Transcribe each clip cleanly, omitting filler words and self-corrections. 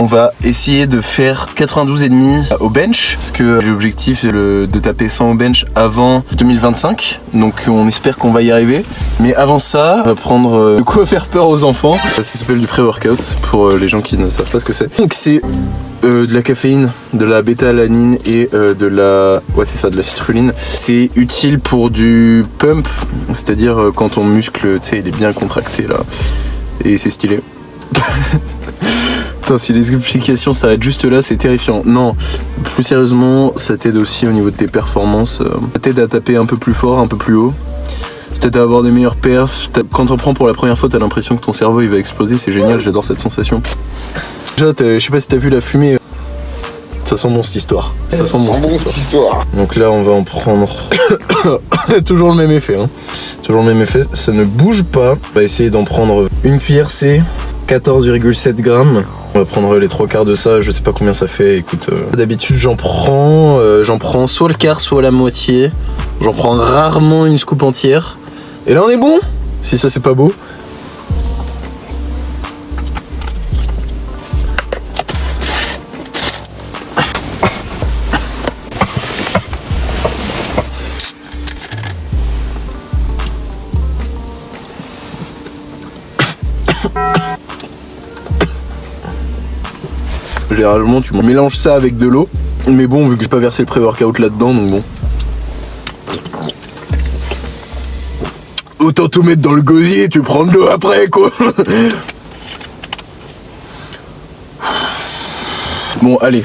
On va essayer de faire 92,5 au bench, parce que l'objectif c'est de taper 100 au bench avant 2025, donc on espère qu'on va y arriver. Mais avant ça, on va prendre de quoi faire peur aux enfants. Ça s'appelle du pré-workout, pour les gens qui ne savent pas ce que c'est. Donc c'est de la caféine, de la bêta-alanine et de la... ouais c'est ça, de la citrulline. C'est utile pour du pump, c'est-à-dire quand ton muscle, tu sais, il est bien contracté là, et c'est stylé. Putain, si les explications s'arrêtent juste là, c'est terrifiant. Non, plus sérieusement, ça t'aide aussi au niveau de tes performances. Ça t'aide à taper un peu plus fort, un peu plus haut. Ça t'aide à avoir des meilleurs perfs. Quand t'en prends pour la première fois, t'as l'impression que ton cerveau il va exploser. C'est génial, j'adore cette sensation. Déjà, je sais pas si t'as vu la fumée. Ça sent bon cette histoire. Ça sent bon cette histoire. Donc là, on va en prendre... Toujours le même effet. Hein. Toujours le même effet. Ça ne bouge pas. On va essayer d'en prendre une cuillère C, 14,7 grammes. On va prendre les 3/4 de ça, je sais pas combien ça fait, écoute. D'habitude j'en prends soit le quart, soit la moitié. J'en prends rarement une scoop entière. Et là on est bon. Si ça c'est pas beau. Généralement tu mélanges ça avec de l'eau, mais bon vu que j'ai pas versé le pré-workout là-dedans, donc bon. Autant tout mettre dans le gosier, tu prends de l'eau après quoi. Bon allez,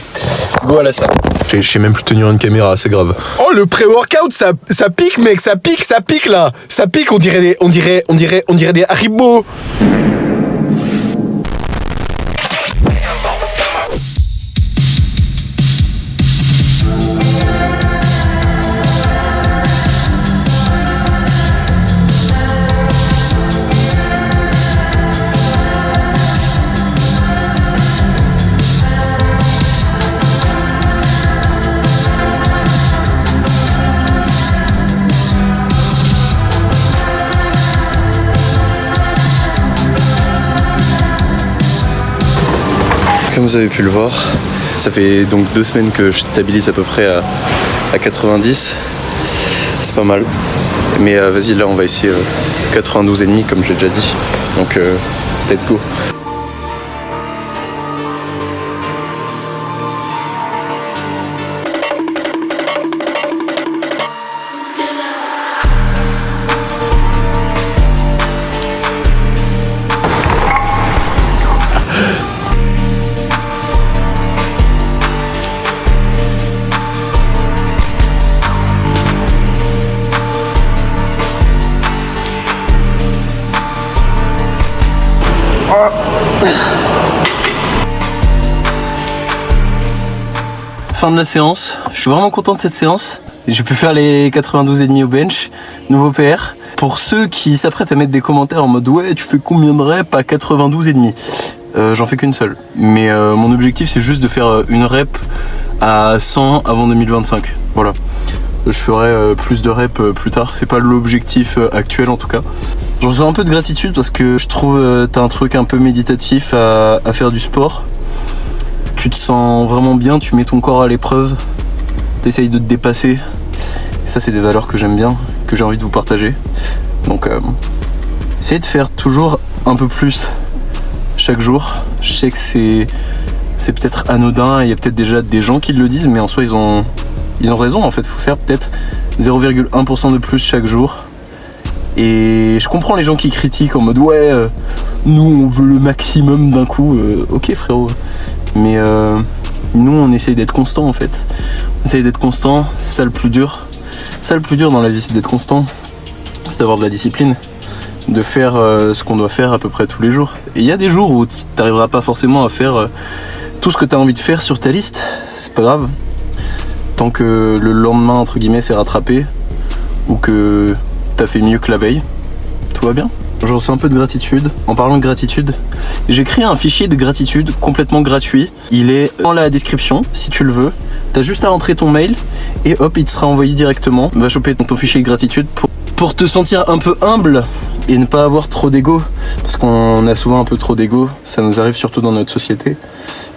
go à la salle. Je sais même plus tenir une caméra, c'est grave. Oh le pré-workout ça pique mec, ça pique là. Ça pique, on dirait des Haribo. Comme vous avez pu le voir, ça fait donc 2 semaines que je stabilise à peu près à 90. C'est pas mal. Mais vas-y, là on va essayer 92,5 comme je l'ai déjà dit. Donc let's go. Fin de la séance, je suis vraiment content de cette séance. J'ai pu faire les 92,5 au bench, nouveau PR. Pour ceux qui s'apprêtent à mettre des commentaires en mode ouais tu fais combien de reps à 92,5, j'en fais qu'une seule. Mais mon objectif c'est juste de faire une rep à 100 avant 2025. Voilà. Je ferai plus de reps plus tard, c'est pas l'objectif actuel en tout cas. J'en ressens un peu de gratitude parce que je trouve t'as un truc un peu méditatif à faire du sport. Tu te sens vraiment bien, tu mets ton corps à l'épreuve, t'essayes de te dépasser. Et ça c'est des valeurs que j'aime bien, que j'ai envie de vous partager. Donc essayez de faire toujours un peu plus chaque jour. Je sais que c'est peut-être anodin, il y a peut-être déjà des gens qui le disent, mais en soi ils ont raison en fait, il faut faire peut-être 0,1% de plus chaque jour. Et je comprends les gens qui critiquent en mode ouais nous on veut le maximum d'un coup, ok frérot. Mais nous on essaye d'être constant en fait. On essaye d'être constant, c'est ça le plus dur. Ça le plus dur dans la vie c'est d'être constant. C'est d'avoir de la discipline. De faire ce qu'on doit faire à peu près tous les jours. Et il y a des jours où tu n'arriveras pas forcément à faire tout ce que tu as envie de faire sur ta liste. C'est pas grave. Tant que le lendemain entre guillemets c'est rattrapé. Ou que tu as fait mieux que la veille. Tout va bien. Je ressens un peu de gratitude. En parlant de gratitude, j'ai créé un fichier de gratitude complètement gratuit. Il est dans la description si tu le veux. T'as juste à rentrer ton mail et hop, il te sera envoyé directement. Va choper ton fichier de gratitude pour te sentir un peu humble et ne pas avoir trop d'ego, parce qu'on a souvent un peu trop d'ego, ça nous arrive surtout dans notre société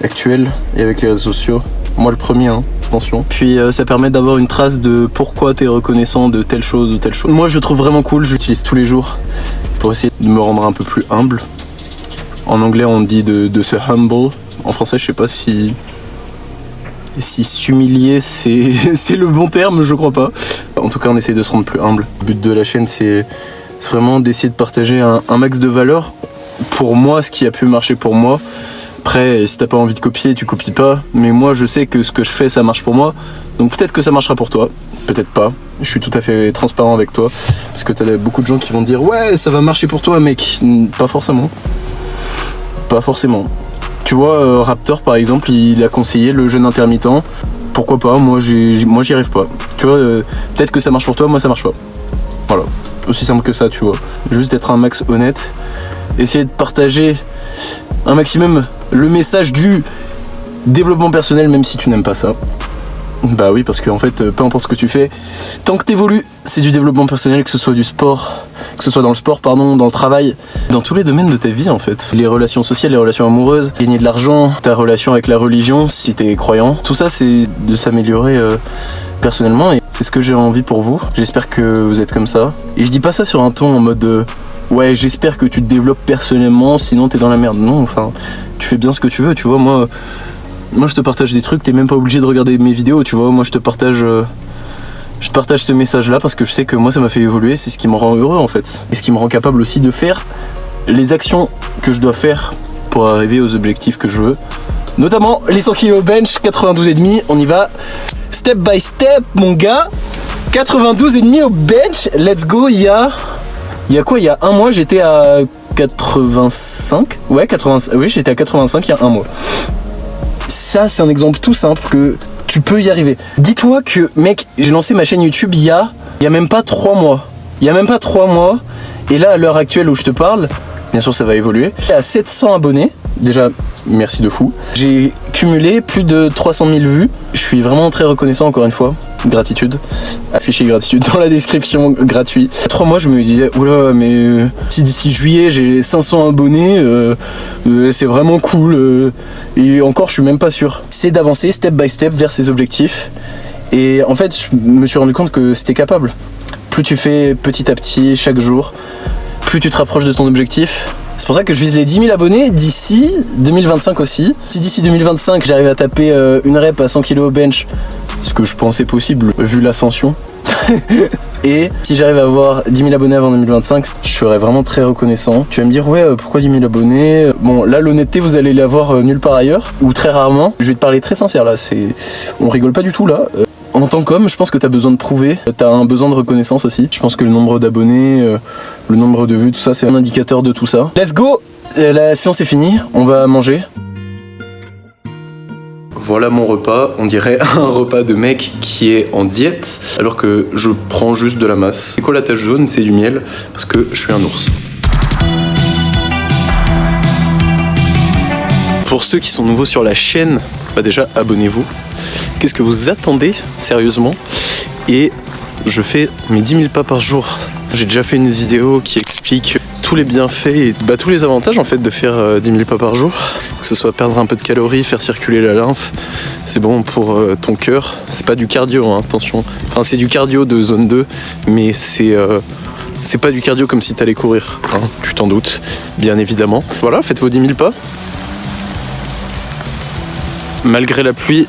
actuelle et avec les réseaux sociaux. Moi le premier, hein, attention. Puis ça permet d'avoir une trace de pourquoi t'es reconnaissant de telle chose ou telle chose. Moi je le trouve vraiment cool, j'utilise tous les jours pour essayer de me rendre un peu plus humble. En anglais on dit de se humble, en français je sais pas si s'humilier c'est le bon terme, je crois pas. En tout cas on essaie de se rendre plus humble. Le but de la chaîne c'est vraiment d'essayer de partager un max de valeur. Pour moi, ce qui a pu marcher pour moi. Après, si t'as pas envie de copier, tu copies pas. Mais moi, je sais que ce que je fais, ça marche pour moi. Donc peut-être que ça marchera pour toi, peut-être pas. Je suis tout à fait transparent avec toi. Parce que t'as beaucoup de gens qui vont dire « Ouais, ça va marcher pour toi, mec ». Pas forcément. Pas forcément. Tu vois, Raptor, par exemple, il a conseillé le jeûne intermittent. Pourquoi pas? Moi, j'y arrive pas. Tu vois, peut-être que ça marche pour toi, moi, ça marche pas. Voilà. Aussi simple que ça, tu vois. Juste être un max honnête. Essayer de partager un maximum le message du développement personnel, même si tu n'aimes pas ça. Bah oui, parce qu'en fait, peu importe ce que tu fais, tant que t'évolues, c'est du développement personnel, que ce soit du sport, que ce soit dans le sport, pardon, dans le travail, dans tous les domaines de ta vie en fait. Les relations sociales, les relations amoureuses, gagner de l'argent, ta relation avec la religion, si t'es croyant. Tout ça, c'est de s'améliorer personnellement et c'est ce que j'ai envie pour vous. J'espère que vous êtes comme ça. Et je dis pas ça sur un ton en mode ouais, j'espère que tu te développes personnellement, sinon t'es dans la merde. Non, enfin, tu fais bien ce que tu veux, tu vois. Moi je te partage des trucs, t'es même pas obligé de regarder mes vidéos, tu vois. Moi, je te partage ce message-là parce que je sais que moi, ça m'a fait évoluer. C'est ce qui me rend heureux, en fait. Et ce qui me rend capable aussi de faire les actions que je dois faire pour arriver aux objectifs que je veux. Notamment les 100 kg bench, 92,5. On y va step by step, mon gars. 92,5 au bench. Let's go. Il y a quoi? Il y a un mois, j'étais à 85. Ouais, 85. Oui, j'étais à 85 il y a un mois. Ça, c'est un exemple tout simple que tu peux y arriver. Dis-toi que, mec, j'ai lancé ma chaîne YouTube il y a même pas 3 mois. Il y a même pas 3 mois. Et là, à l'heure actuelle où je te parle, bien sûr, ça va évoluer. À 700 abonnés. Déjà, merci de fou. J'ai cumulé plus de 300 000 vues. Je suis vraiment très reconnaissant, encore une fois. Gratitude. Afficher gratitude dans la description, gratuit. 3 mois, je me disais, oula, mais si d'ici juillet j'ai 500 abonnés, c'est vraiment cool. Et encore, je suis même pas sûr. C'est d'avancer step by step vers ses objectifs. Et en fait, je me suis rendu compte que c'était capable. Plus tu fais petit à petit, chaque jour, plus tu te rapproches de ton objectif. C'est pour ça que je vise les 10 000 abonnés d'ici 2025 aussi. Si d'ici 2025 j'arrive à taper une rep à 100 kg au bench, ce que je pensais possible vu l'ascension, et si j'arrive à avoir 10 000 abonnés avant 2025, je serais vraiment très reconnaissant. Tu vas me dire ouais, pourquoi 10 000 abonnés? Bon, là l'honnêteté vous allez l'avoir nulle part ailleurs, ou très rarement. Je vais te parler très sincère là, on rigole pas du tout là. En tant qu'homme, je pense que tu as besoin de prouver, tu as un besoin de reconnaissance aussi. Je pense que le nombre d'abonnés, le nombre de vues, tout ça, c'est un indicateur de tout ça. Let's go! La séance est finie, on va manger. Voilà mon repas, on dirait un repas de mec qui est en diète, alors que je prends juste de la masse. C'est quoi la tache jaune? C'est du miel, parce que je suis un ours. Pour ceux qui sont nouveaux sur la chaîne, bah déjà abonnez-vous. Qu'est-ce que vous attendez sérieusement? Et je fais mes 10 000 pas par jour. J'ai déjà fait une vidéo qui explique tous les bienfaits et tous les avantages en fait de faire 10 000 pas par jour. Que ce soit perdre un peu de calories, faire circuler la lymphe, c'est bon pour ton cœur. C'est pas du cardio, hein, attention. Enfin c'est du cardio de zone 2, mais c'est pas du cardio comme si t'allais courir, hein, tu t'en doutes, bien évidemment. Voilà, faites vos 10 000 pas. Malgré la pluie,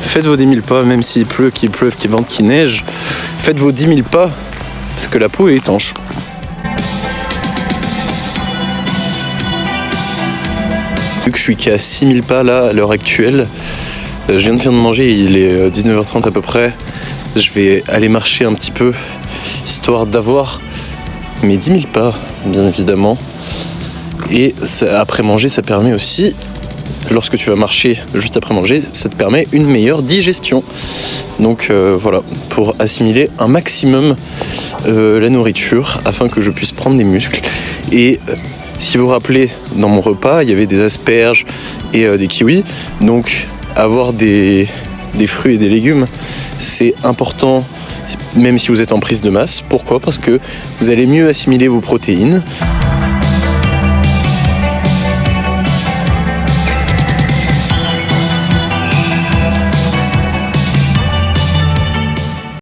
faites vos 10 000 pas, même s'il pleut, qu'il pleuve, qu'il vente, qu'il neige. Faites vos 10 000 pas, parce que la peau est étanche. Vu que je suis qu'à 6 000 pas là, à l'heure actuelle, je viens de finir de manger, il est 19h30 à peu près. Je vais aller marcher un petit peu, histoire d'avoir mes 10 000 pas, bien évidemment. Et après manger, ça permet aussi... Lorsque tu vas marcher juste après manger, ça te permet une meilleure digestion. Donc voilà, pour assimiler un maximum la nourriture afin que je puisse prendre des muscles. Et si vous vous rappelez, dans mon repas, il y avait des asperges et des kiwis. Donc avoir des des fruits et des légumes. C'est important même si vous êtes en prise de masse. Pourquoi ? Parce que vous allez mieux assimiler vos protéines.